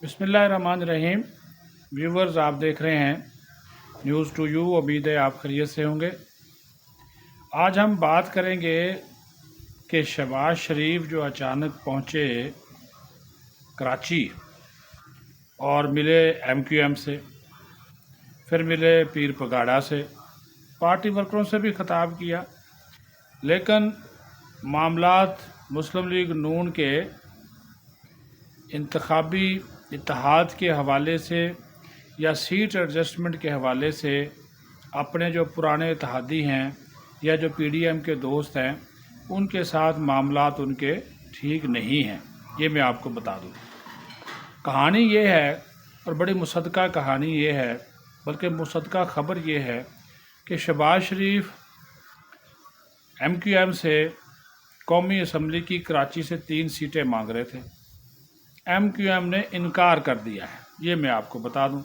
बिस्मिल्लाहिर्रहमानिर्रहीम। व्यूवर्स, आप देख रहे हैं न्यूज़ टू यू। उम्मीद है आप खैरियत से होंगे। आज हम बात करेंगे कि शहबाज शरीफ जो अचानक पहुंचे कराची और मिले MQM से, फिर मिले पीर पगाड़ा से, पार्टी वर्करों से भी खिताब किया, लेकिन मामलात मुस्लिम लीग नून के इंतखाबी इत्तेहाद के हवाले से या सीट एडजस्टमेंट के हवाले से अपने जो पुराने इत्तेहादी हैं या जो PDM के दोस्त हैं उनके साथ मामलात उनके ठीक नहीं हैं। ये मैं आपको बता दूँ। कहानी ये है, और बड़ी मुसद्दका कहानी ये है, बल्कि मुसद्दका ख़बर ये है कि शहबाज शरीफ MQM से कौमी असम्बली की कराची से 3 सीटें मांग रहे थे। MQM ने इनकार कर दिया है, ये मैं आपको बता दूं,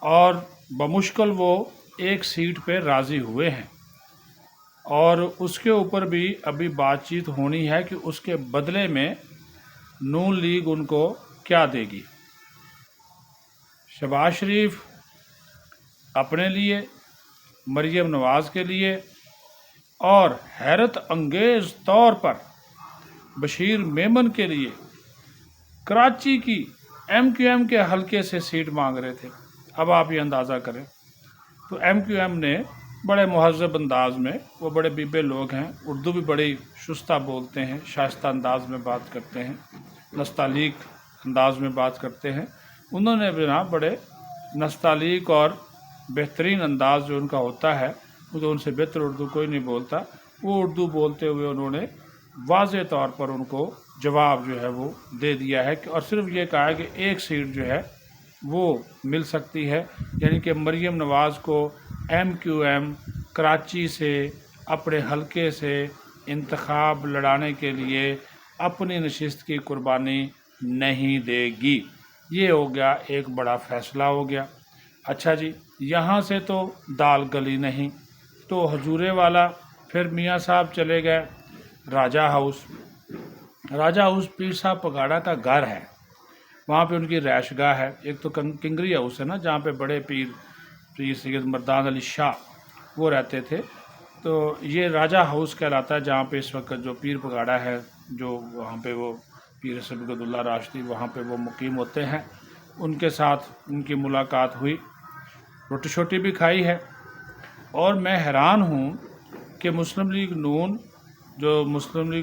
और बमुश्किल वो एक सीट पे राज़ी हुए हैं और उसके ऊपर भी अभी बातचीत होनी है कि उसके बदले में नून लीग उनको क्या देगी। शहबाज शरीफ अपने लिए, मरियम नवाज़ के लिए और हैरत अंगेज़ तौर पर बशीर मेमन के लिए कराची की MQM के हलके से सीट मांग रहे थे। अब आप ये अंदाज़ा करें तो MQM ने बड़े मुहज़्ज़ब अंदाज में, वो बड़े बीबे लोग हैं, उर्दू भी बड़ी शुस्ता बोलते हैं, शाइस्ता अंदाज में बात करते हैं, नस्तालीक अंदाज में बात करते हैं। उन्होंने बिना बड़े नस्तालीक और बेहतरीन अंदाज जो उनका होता है, वो तो उनसे बेहतर उर्दू कोई नहीं बोलता, वो उर्दू बोलते हुए उन्होंने वाज़े तौर पर उनको जवाब जो है वो दे दिया है और सिर्फ ये कहा है कि एक सीट जो है वो मिल सकती है, यानी कि मरियम नवाज़ को MQM कराची से अपने हलके से इंतखाब लड़ाने के लिए अपनी नशिस्त की कुर्बानी नहीं देगी। ये हो गया, एक बड़ा फ़ैसला हो गया। अच्छा जी, यहाँ से तो दाल गली नहीं, तो हजूरे वाला फिर मियाँ साहब चले गए राजा हाउस। राजा हाउस पीर साहब पगाड़ा का घर है, वहाँ पे उनकी रैशगाह है। एक तो किंगरी हाउस है ना, जहाँ पे बड़े पीर सैयद मर्दान अली शाह वो रहते थे, तो ये राजा हाउस कहलाता है, जहाँ पे इस वक्त जो पीर पगाड़ा है, जो वहाँ पे वो पीर सबकतुल्लाह राशदी वहाँ पे वो मुकीम होते हैं, उनके साथ उनकी मुलाकात हुई, रोटी शोटी भी खाई है। और मैं हैरान हूँ कि मुस्लिम लीग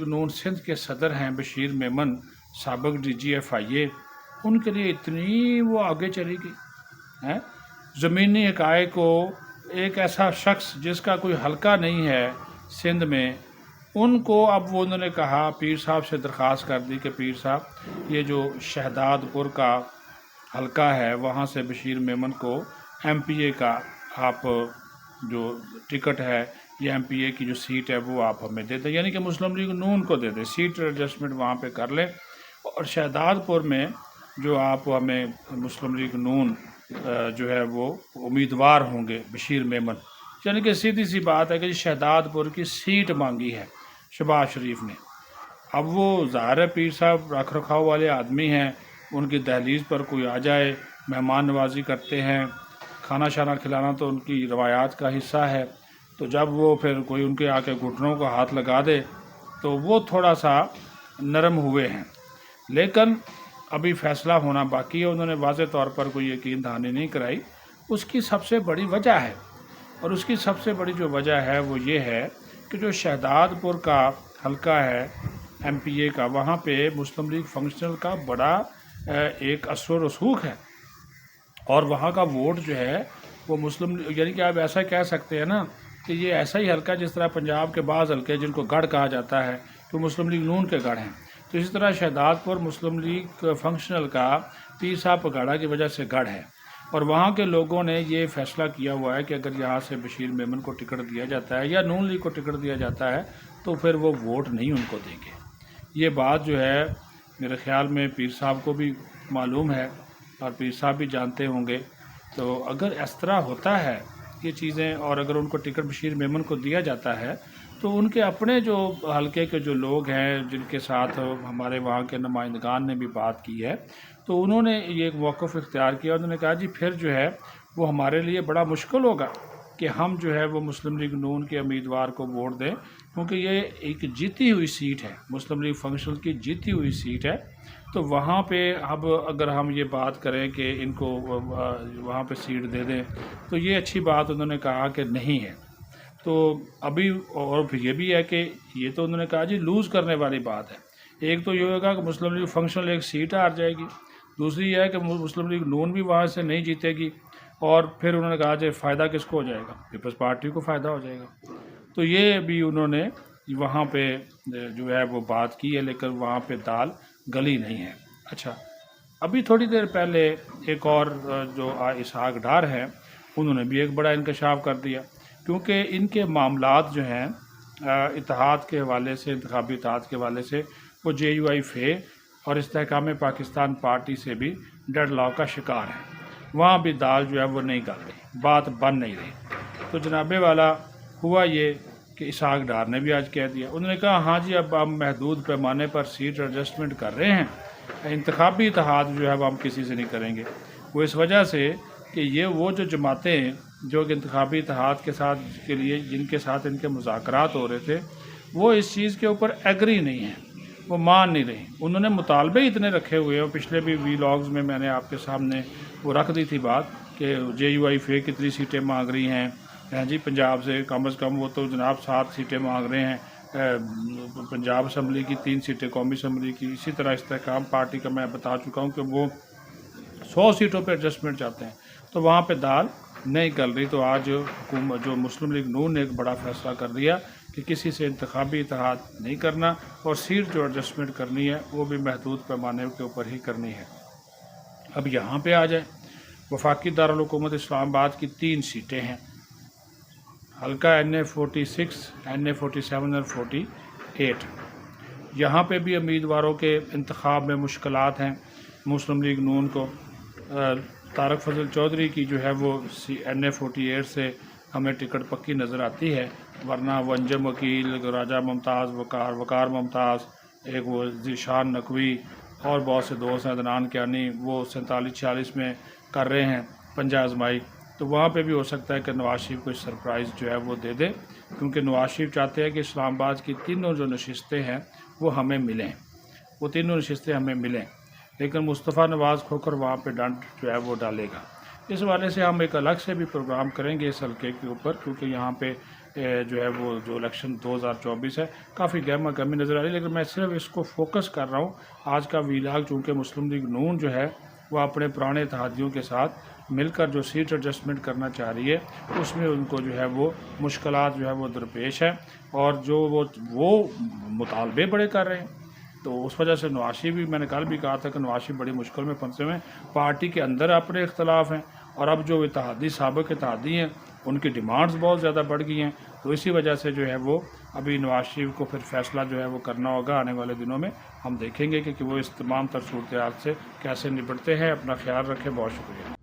नून सिंध के सदर हैं बशीर मेमन, साबिक DG FIA, उनके लिए इतनी वो आगे चली गई हैं। ज़मीनी हक़ाइक़ को एक ऐसा शख्स जिसका कोई हलका नहीं है सिंध में, उनको अब वो उन्होंने कहा, पीर साहब से दरख्वास्त कर दी कि पीर साहब ये जो शहदादपुर का हलका है वहाँ से बशीर मेमन को MPA का आप जो टिकट है, ये MPA की जो सीट है वो आप हमें दे दें, यानी कि मुस्लिम लीग नून को दे दें, सीट एडजस्टमेंट वहाँ पे कर लें, और शहदादपुर में जो आप हमें मुस्लिम लीग नून जो है वो उम्मीदवार होंगे बशीर मेमन। यानी कि सीधी सी बात है कि शहदादपुर की सीट मांगी है शहबाज शरीफ ने। अब वो ज़ाहिर है पीर साहब रख रखाव वाले आदमी हैं, उनकी दहलीज पर कोई आ जाए, मेहमान नवाजी करते हैं, खाना शाना खिलाना तो उनकी रवायात का हिस्सा है, तो जब वो फिर कोई उनके आके घुटनों को हाथ लगा दे तो वो थोड़ा सा नरम हुए हैं। लेकिन अभी फ़ैसला होना बाकी है, उन्होंने वाज़े तौर पर कोई यकीन दहानी नहीं कराई। उसकी सबसे बड़ी वजह है, और उसकी सबसे बड़ी जो वजह है वो ये है कि जो शहदादपुर का हलका है MPA का, वहाँ पे मुस्लिम लीग फंक्शनल का बड़ा एक असर रसूख है, और वहाँ का वोट जो है वो मुस्लिम, यानी कि आप ऐसा कह सकते हैं ना कि ये ऐसा ही हलका जिस तरह पंजाब के बाज़ हलके जिनको गढ़ कहा जाता है तो मुस्लिम लीग नून के गढ़ हैं, तो इसी तरह शहदादपुर मुस्लिम लीग फंक्शनल का पीर साहब पगाड़ा की वजह से गढ़ है। और वहाँ के लोगों ने ये फ़ैसला किया हुआ है कि अगर यहाँ से बशीर मेमन को टिकट दिया जाता है या नून लीग को टिकट दिया जाता है तो फिर वो वोट नहीं उनको देंगे। ये बात जो है मेरे ख़्याल में पीर साहब को भी मालूम है और पीर साहब भी जानते होंगे। तो अगर इस तरह होता है ये चीज़ें, और अगर उनको टिकट बशीर मेमन को दिया जाता है तो उनके अपने जो हलके के जो लोग हैं जिनके साथ हमारे वहाँ के नुमाइंदगान ने भी बात की है, तो تو انہوں نے یہ ایک موقف اختیار کیا. انہوں نے کہا جی پھر جو ہے وہ ہمارے لیے بڑا مشکل ہوگا کہ ہم جو ہے وہ مسلم لیگ نون کے امیدوار کو ووٹ دیں، کیونکہ یہ ایک جیتی ہوئی سیٹ ہے، مسلم لیگ فنکشنل کی جیتی ہوئی سیٹ ہے. تو وہاں پہ اب اگر ہم یہ بات کریں کہ ان کو وہاں پہ سیٹ دے دیں تو یہ اچھی بات انہوں نے کہا کہ نہیں ہے. تو ابھی اور پھر یہ بھی ہے کہ یہ تو انہوں نے کہا جی لوز کرنے والی بات ہے. ایک تو یہ ہوگا کہ مسلم لیگ فنکشنل ایک سیٹ ہار جائے گی، دوسری یہ ہے کہ مسلم لیگ نون بھی وہاں سے نہیں جیتے گی، اور پھر انہوں نے کہا جی فائدہ کس کو ہو جائے گا؟ پیپلز پارٹی کو فائدہ ہو جائے گا. تو یہ بھی انہوں نے وہاں پہ جو ہے وہ بات کی ہے، لیکن وہاں پہ دال گلی نہیں ہے. اچھا، ابھی تھوڑی دیر پہلے ایک اور جو اسحاق ڈار ہیں انہوں نے بھی ایک بڑا انکشاف کر دیا، کیونکہ ان کے معاملات جو ہیں اتحاد کے حوالے سے، انتخابی اتحاد کے حوالے سے، وہ JUI اور استحکام پاکستان پارٹی سے بھی ڈیڈ لاک کا شکار ہیں. وہاں بھی دال جو ہے وہ نہیں گل رہی، بات بن نہیں رہی. تو جناب والا ہوا یہ کہ اسحاق ڈار نے بھی آج کہہ دیا، انہوں نے کہا ہاں جی اب ہم محدود پیمانے پر سیٹ ایڈجسٹمنٹ کر رہے ہیں، انتخابی اتحاد جو ہے وہ ہم کسی سے نہیں کریں گے. وہ اس وجہ سے کہ یہ وہ جو جماعتیں جو کہ انتخابی اتحاد کے ساتھ کے لیے جن کے ساتھ ان کے مذاکرات ہو رہے تھے، وہ اس چیز کے اوپر ایگری نہیں ہیں، وہ مان نہیں رہی. انہوں نے مطالبے اتنے رکھے ہوئے ہیں، پچھلے بھی ویلاگز میں نے آپ کے سامنے وہ رکھ دی تھی بات کہ JUI کتنی سیٹیں مانگ رہی ہیں جی پنجاب سے، کم از کم وہ تو جناب 7 سیٹیں مانگ رہے ہیں، پنجاب اسمبلی کی 3 سیٹیں، قومی اسمبلی کی. اسی طرح استحکام پارٹی کا میں بتا چکا ہوں کہ وہ 100 سیٹوں پہ ایڈجسٹمنٹ چاہتے ہیں. تو وہاں پہ دال نہیں گل رہی. تو آج حکومت جو مسلم لیگ نون نے ایک بڑا فیصلہ کر دیا کہ کسی سے انتخابی اتحاد نہیں کرنا، اور سیٹ جو ایڈجسٹمنٹ کرنی ہے وہ بھی محدود پیمانے کے اوپر ہی کرنی ہے. اب یہاں پہ آ جائیں، وفاقی دارالحکومت اسلام آباد کی 3 سیٹیں ہیں، حلقہ NA 46، NA 47 اور 48. یہاں پہ بھی امیدواروں کے انتخاب میں مشکلات ہیں. مسلم لیگ نون کو طارق فضل چودھری کی جو ہے وہ NA 48 سے ہمیں ٹکٹ پکی نظر آتی ہے، ورنہ وہ انجم وکیل، راجہ ممتاز، وقار ممتاز، ایک وہ ذیشان نقوی اور بہت سے دوست ہیں، عدنان کیانی، وہ 47-46 میں کر رہے ہیں پنجہ آزمائی. تو وہاں پہ بھی ہو سکتا ہے کہ نواز شریف کو سرپرائز جو ہے وہ دے دے، کیونکہ نواز شریف چاہتے ہیں کہ اسلام آباد کی تینوں جو نشستیں ہیں وہ ہمیں ملیں، وہ تینوں نشستیں ہمیں ملیں، لیکن مصطفیٰ نواز کھوکر وہاں پہ ڈنڈ جو ہے وہ ڈالے گا. اس حوالے سے ہم ایک الگ سے بھی پروگرام کریں گے اس حلقے کے اوپر، کیونکہ یہاں پہ جو ہے وہ جو الیکشن 2024 ہے کافی گہما گہمی نظر آ رہی ہے. لیکن میں صرف اس کو فوکس کر رہا ہوں آج کا ویلاگ، چونکہ مسلم لیگ نون جو ہے وہ اپنے پرانے اتحادیوں کے ساتھ مل کر جو سیٹ ایڈجسٹمنٹ کرنا چاہ رہی ہے، اس میں ان کو جو ہے وہ مشکلات جو ہے وہ درپیش ہے، اور جو وہ مطالبے بڑے کر رہے ہیں. تو اس وجہ سے نواز شریف بھی، میں نے کل بھی کہا تھا کہ نواز شریف بڑی مشکل میں پھنسے ہوئے ہیں. پارٹی کے اندر اپنے اختلاف ہیں، اور اب جو سابق اتحادی ہیں ان کی ڈیمانڈز بہت زیادہ بڑھ گئی ہیں. تو اسی وجہ سے جو ہے وہ ابھی نواز شریف کو پھر فیصلہ جو ہے وہ کرنا ہوگا آنے والے دنوں میں. ہم دیکھیں گے کہ وہ اس تمام تر صورتحال سے کیسے نپٹتے ہیں. اپنا خیال رکھیں، بہت شکریہ.